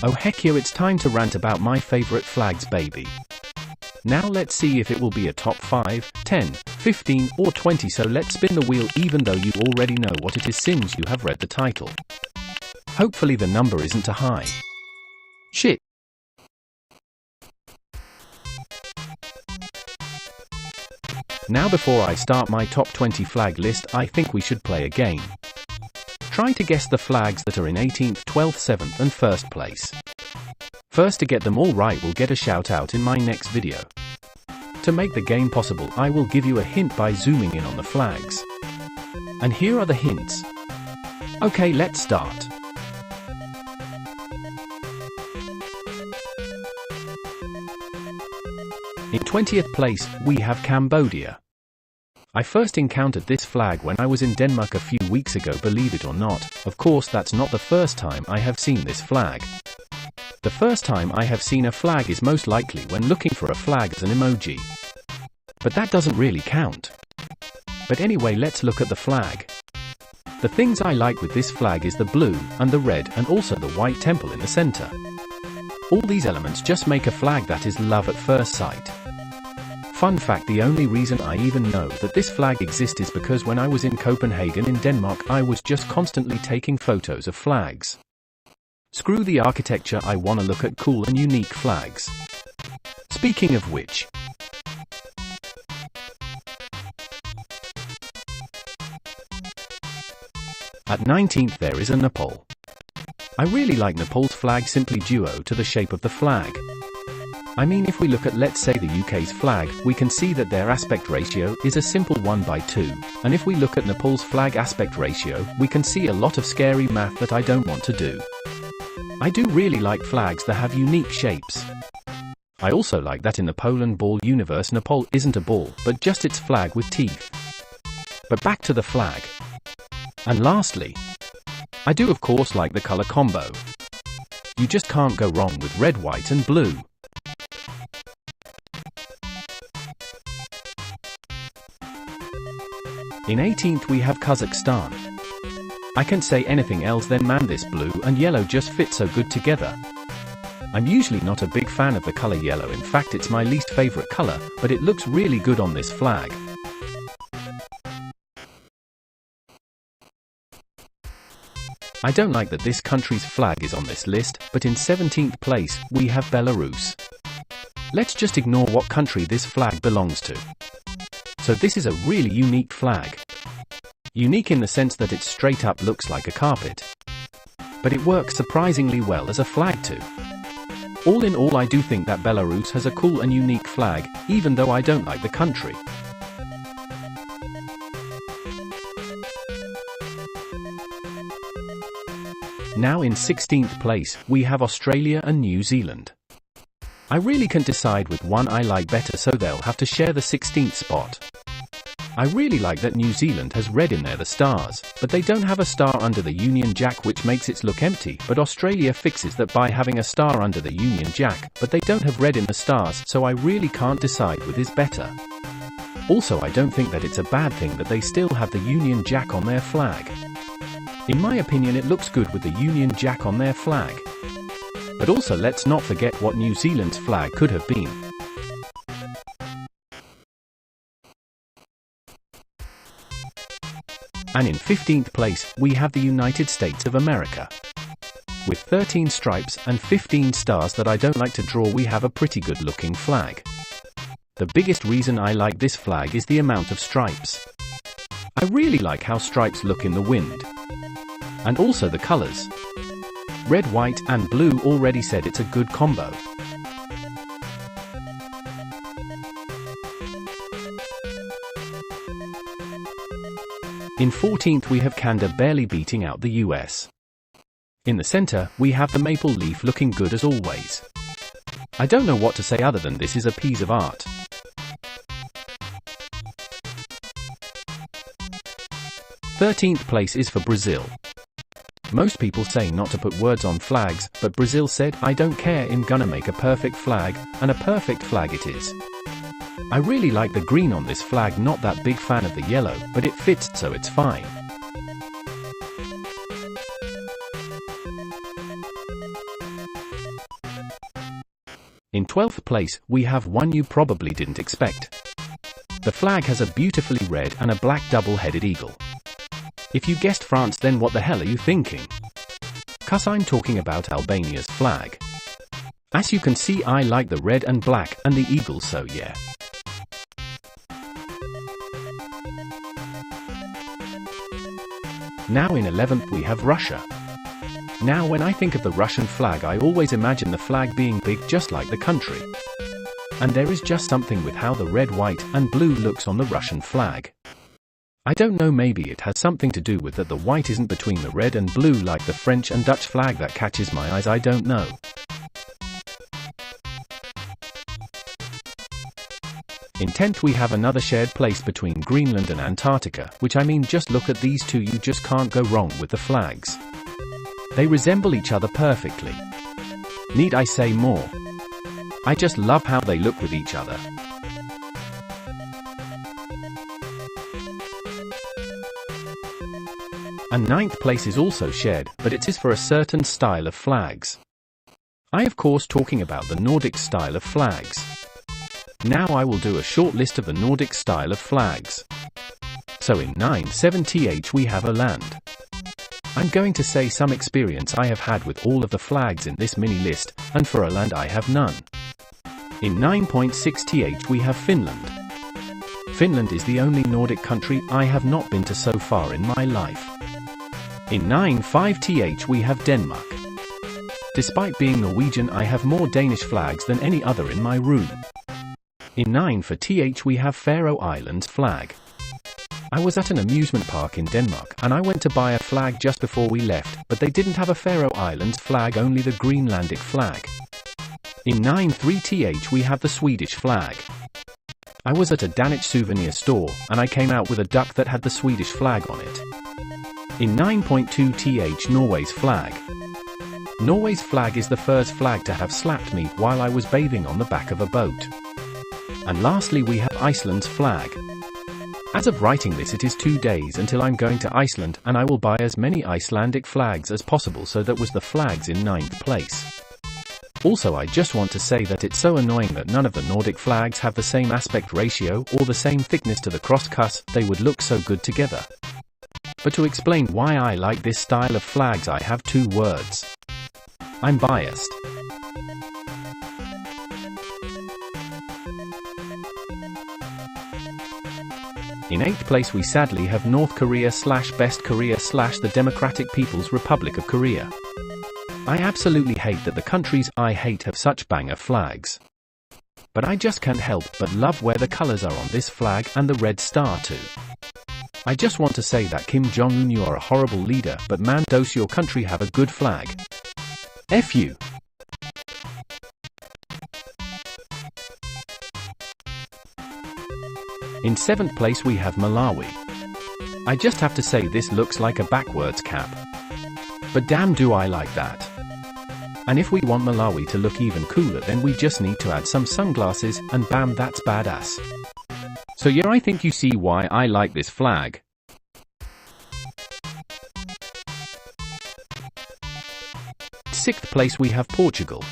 Oh heck yeah, it's time to rant about my favorite flags, baby. Now let's see if it will be a top 5, 10, 15 or 20, so let's spin the wheel even though you already know what it is since you have read the title. Hopefully the number isn't a high. Shit. Now before I start my top 20 flag list, I think we should play a game. Try to guess the flags that are in 18th, 12th, 7th and 1st place. First to get them all right will get a shout out in my next video. To make the game possible, I will give you a hint by zooming in on the flags. And here are the hints. Okay, let's start. In 20th place, we have Cambodia. I first encountered this flag when I was in Denmark a few weeks ago, believe it or not. Of course, that's not the first time I have seen this flag. The first time I have seen a flag is most likely when looking for a flag as an emoji. But that doesn't really count. But anyway, let's look at the flag. The things I like with this flag is the blue, and the red, and also the white temple in the center. All these elements just make a flag that is love at first sight. Fun fact, the only reason I even know that this flag exists is because when I was in Copenhagen in Denmark, I was just constantly taking photos of flags. Screw the architecture, I wanna look at cool and unique flags. Speaking of which, at 19th there is a Nepal. I really like Nepal's flag simply due to the shape of the flag. I mean, if we look at, let's say, the UK's flag, we can see that their aspect ratio is a simple 1:2, and if we look at Nepal's flag aspect ratio, we can see a lot of scary math that I don't want to do. I do really like flags that have unique shapes. I also like that in the Poland ball universe, Nepal isn't a ball, but just its flag with teeth. But back to the flag. And lastly, I do of course like the color combo. You just can't go wrong with red, white and blue. In 18th we have Kazakhstan. I can't say anything else than man, this blue and yellow just fit so good together. I'm usually not a big fan of the color yellow, in fact it's my least favorite color, but it looks really good on this flag. I don't like that this country's flag is on this list, but in 17th place, we have Belarus. Let's just ignore what country this flag belongs to. So this is a really unique flag. Unique in the sense that it straight up looks like a carpet. But it works surprisingly well as a flag too. All in all, I do think that Belarus has a cool and unique flag, even though I don't like the country. Now in 16th place, we have Australia and New Zealand. I really can't decide with one I like better, so they'll have to share the 16th spot. I really like that New Zealand has red in there, the stars, but they don't have a star under the Union Jack, which makes it look empty, but Australia fixes that by having a star under the Union Jack, but they don't have red in the stars, so I really can't decide with is better. Also, I don't think that it's a bad thing that they still have the Union Jack on their flag. In my opinion, it looks good with the Union Jack on their flag. But also let's not forget what New Zealand's flag could have been. And in 15th place, we have the United States of America. With 13 stripes and 15 stars that I don't like to draw, we have a pretty good looking flag. The biggest reason I like this flag is the amount of stripes. I really like how stripes look in the wind. And also the colors. Red, white and blue already said it's a good combo. In 14th we have Canada barely beating out the US. In the center, we have the maple leaf looking good as always. I don't know what to say other than this is a piece of art. Thirteenth place is for Brazil. Most people say not to put words on flags, but Brazil said, I don't care, I'm gonna make a perfect flag, and a perfect flag it is. I really like the green on this flag, not that big fan of the yellow, but it fits so it's fine. In 12th place, we have one you probably didn't expect. The flag has a beautifully red and a black double-headed eagle. If you guessed France, then what the hell are you thinking? 'Cause I'm talking about Albania's flag. As you can see, I like the red and black and the eagle, so yeah. Now in 11th we have Russia. Now when I think of the Russian flag, I always imagine the flag being big just like the country. And there is just something with how the red, white, and blue looks on the Russian flag. I don't know, maybe it has something to do with that the white isn't between the red and blue like the French and Dutch flag that catches my eyes, I don't know. In 10th we have another shared place between Greenland and Antarctica, which I mean, just look at these two, you just can't go wrong with the flags. They resemble each other perfectly. Need I say more? I just love how they look with each other. And 9th place is also shared, but it is for a certain style of flags. I of course talking about the Nordic style of flags. Now I will do a short list of the Nordic style of flags. So in 9th we have a land. I'm going to say some experience I have had with all of the flags in this mini list, and for a land I have none. In 9.6th we have Finland. Finland is the only Nordic country I have not been to so far in my life. In 9.5th we have Denmark. Despite being Norwegian, I have more Danish flags than any other in my room. In 9.4th we have Faroe Islands flag. I was at an amusement park in Denmark and I went to buy a flag just before we left, but they didn't have a Faroe Islands flag, only the Greenlandic flag. In 9.3th we have the Swedish flag. I was at a Danish souvenir store and I came out with a duck that had the Swedish flag on it. In 9.2th Norway's flag. Norway's flag is the first flag to have slapped me while I was bathing on the back of a boat. And lastly we have Iceland's flag. As of writing this, it is 2 days until I'm going to Iceland and I will buy as many Icelandic flags as possible, so that was the flags in 9th place. Also, I just want to say that it's so annoying that none of the Nordic flags have the same aspect ratio or the same thickness to the cross-cuts, they would look so good together. But to explain why I like this style of flags, I have 2 words. I'm biased. In 8th place we sadly have North Korea / Best Korea / the Democratic People's Republic of Korea. I absolutely hate that the countries I hate have such banger flags. But I just can't help but love where the colors are on this flag, and the red star too. I just want to say that Kim Jong-un, you are a horrible leader, but man, does your country have a good flag. F you. In 7th place we have Malawi. I just have to say this looks like a backwards cap. But damn do I like that. And if we want Malawi to look even cooler, then we just need to add some sunglasses and bam, that's badass. So yeah, I think you see why I like this flag. In 6th place we have Portugal.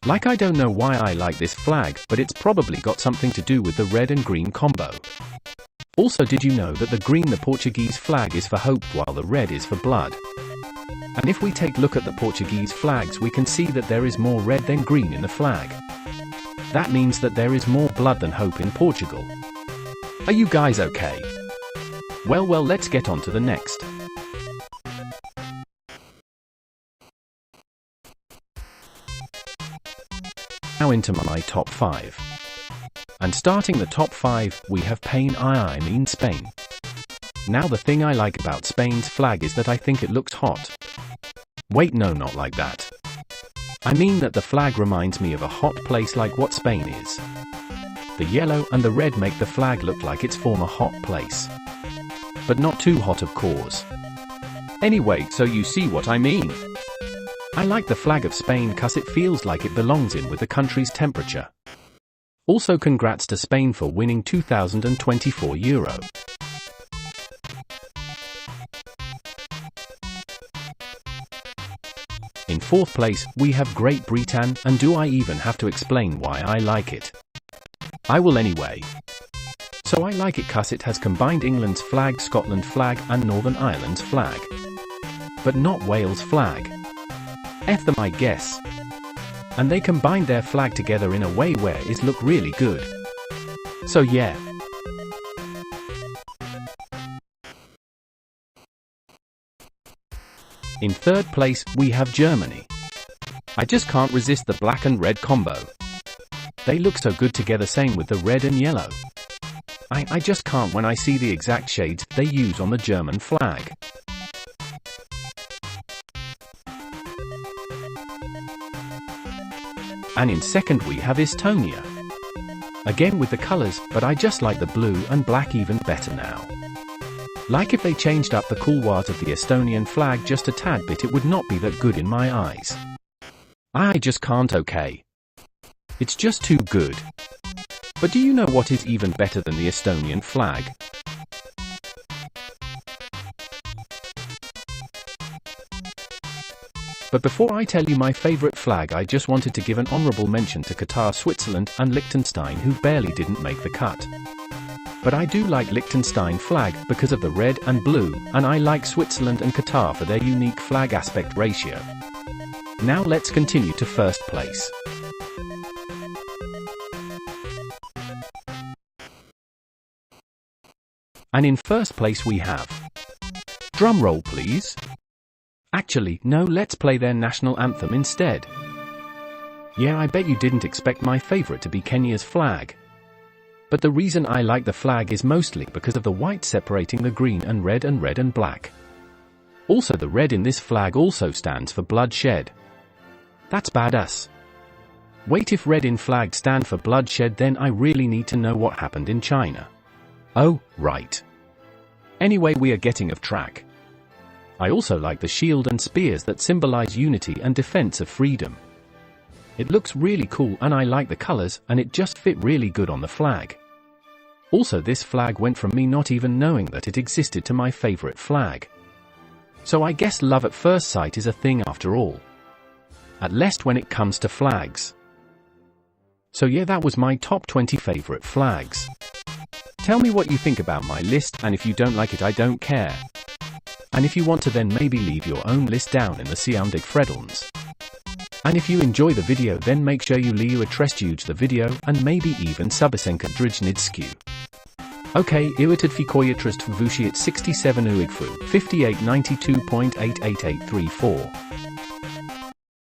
Like, I don't know why I like this flag, but it's probably got something to do with the red and green combo. Also, did you know that the green, the Portuguese flag, is for hope while the red is for blood? And if we take a look at the Portuguese flags, we can see that there is more red than green in the flag. That means that there is more blood than hope in Portugal. Are you guys okay? Well, let's get on to the next. Now into my top 5. And starting the top 5, we have Spain. Now the thing I like about Spain's flag is that I think it looks hot. Wait, no, not like that. I mean that the flag reminds me of a hot place like what Spain is. The yellow and the red make the flag look like it's from a hot place. But not too hot, of course. Anyway, so you see what I mean. I like the flag of Spain cause it feels like it belongs in with the country's temperature. Also, congrats to Spain for winning 2024 Euro. In fourth place, we have Great Britain, and do I even have to explain why I like it? I will anyway. So I like it 'cause it has combined England's flag, Scotland's flag, and Northern Ireland's flag. But not Wales' flag. F them, I guess. And they combined their flag together in a way where it look really good. So yeah. In third place, we have Germany. I just can't resist the black and red combo. They look so good together, same with the red and yellow. I just can't when I see the exact shades they use on the German flag. And in second we have Estonia. Again with the colors, but I just like the blue and black even better now. Like if they changed up the couloirs of the Estonian flag just a tad bit, it would not be that good in my eyes. I just can't, okay. It's just too good. But do you know what is even better than the Estonian flag? But before I tell you my favorite flag, I just wanted to give an honorable mention to Qatar, Switzerland, and Liechtenstein, who barely didn't make the cut. But I do like Liechtenstein flag because of the red and blue, and I like Switzerland and Qatar for their unique flag aspect ratio. Now let's continue to first place. And in first place we have... Drum roll please. Actually, no, let's play their national anthem instead. Yeah, I bet you didn't expect my favorite to be Kenya's flag. But the reason I like the flag is mostly because of the white separating the green and red and black. Also, the red in this flag also stands for bloodshed. That's badass. Wait, if red in flag stand for bloodshed, then I really need to know what happened in China. Oh, right. Anyway, we are getting off track. I also like the shield and spears that symbolize unity and defense of freedom. It looks really cool, and I like the colors, and it just fit really good on the flag. Also, this flag went from me not even knowing that it existed to my favorite flag. So I guess love at first sight is a thing after all. At least when it comes to flags. So yeah, that was my top 20 favorite flags. Tell me what you think about my list, and if you don't like it, I don't care. And if you want to, then maybe leave your own list down in the Soundig Freddelns. And if you enjoy the video, then make sure you leave a trestuge the video, and maybe even subasenka drjnidsku. Okay, irrited fikoyatrist vushit 67 uigfu 5892.88834.